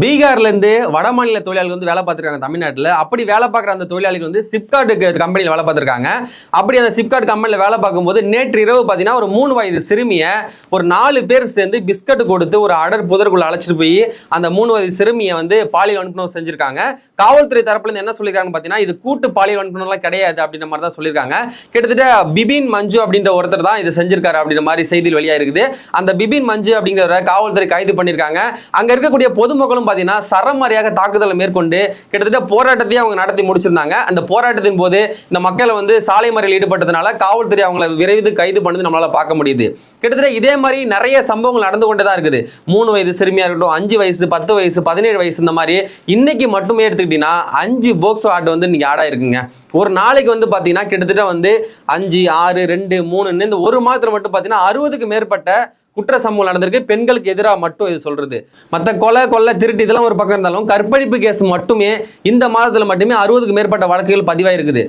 பீகார்லேருந்து வட மாநில தொழிலாளிகள் வந்து வேலை பார்த்துருக்காங்க தமிழ்நாட்டில். அப்படி வேலை பார்க்குற அந்த தொழிலாளிகள் வந்து சிப்காட் கம்பெனியில் வேலை பார்த்துருக்காங்க. அப்படி அந்த சிப்காட் கம்பெனியில் வேலை பார்க்கும்போது நேற்று இரவு பார்த்தீங்கன்னா ஒரு 3 வயது சிறுமியை ஒரு 4 பேர் சேர்ந்து பிஸ்கட் கொடுத்து ஒரு அடர் புதருக்குள்ள அழைச்சிட்டு போய் அந்த 3 வயது சிறுமியை வந்து பாலியல் வன்புணர்வு செஞ்சிருக்காங்க. காவல்துறை தரப்புலேருந்து என்ன சொல்லியிருக்காங்கன்னு பார்த்தீங்கன்னா இது கூட்டு பாலியல் வன்புணர்வுலாம் கிடையாது அப்படின்ற மாதிரி தான் சொல்லியிருக்காங்க. கிட்டத்தட்ட பிபின் மஞ்சு அப்படின்ற ஒருத்தர் தான் இது செஞ்சிருக்காரு அப்படின்ற மாதிரி செய்தியில் வெளியாக இருக்குது. அந்த பிபின் மஞ்சு அப்படிங்கிற காவல்துறை கைது பண்ணியிருக்காங்க. அங்கே இருக்கக்கூடிய பொதுமக்களும் பார்த்தீங்கன்னா சரமாரியாக தாக்குதலை மேற்கொண்டு கிட்டத்தட்ட போராட்டத்தையும் அவங்க நடத்தி முடிச்சிருந்தாங்க. அந்த போராட்டத்தின் போது இந்த மக்களை வந்து சாலை மறியலில் ஈடுபட்டதுனால காவல்துறை அவங்களை விரைந்து கைது பண்ணது நம்மளால பார்க்க முடியுது. கிட்டத்தட்ட இதே மாதிரி நிறைய சம்பவங்கள் நடந்து கொண்டே தான் இருக்குது. 3 வயது சிறுமியா இருக்கட்டும், 5 வயசு, 10 வயசு, 17 வயசு, இந்த மாதிரி இன்னைக்கு மட்டுமே எடுத்துக்கிட்டீங்கன்னா 5 போக்சோ ஆட் வந்து இன்னைக்கு ஆடா இருக்குங்க. ஒரு நாளைக்கு வந்து பாத்தீங்கன்னா கிட்டத்தட்ட வந்து 5, 6, 2, 3 இந்த ஒரு மாதத்துல மட்டும் பாத்தீங்கன்னா 60க்கு மேற்பட்ட குற்ற சம்பவம் நடந்திருக்கு. பெண்களுக்கு எதிராக மட்டும் இது சொல்றது. மற்ற கொலை திருட்டு இதெல்லாம் ஒரு பக்கம் இருந்தாலும் கற்பழிப்பு கேஸ் மட்டுமே இந்த மாதத்துல மட்டுமே 60க்கு மேற்பட்ட வழக்குகள் பதிவாயிருக்குது.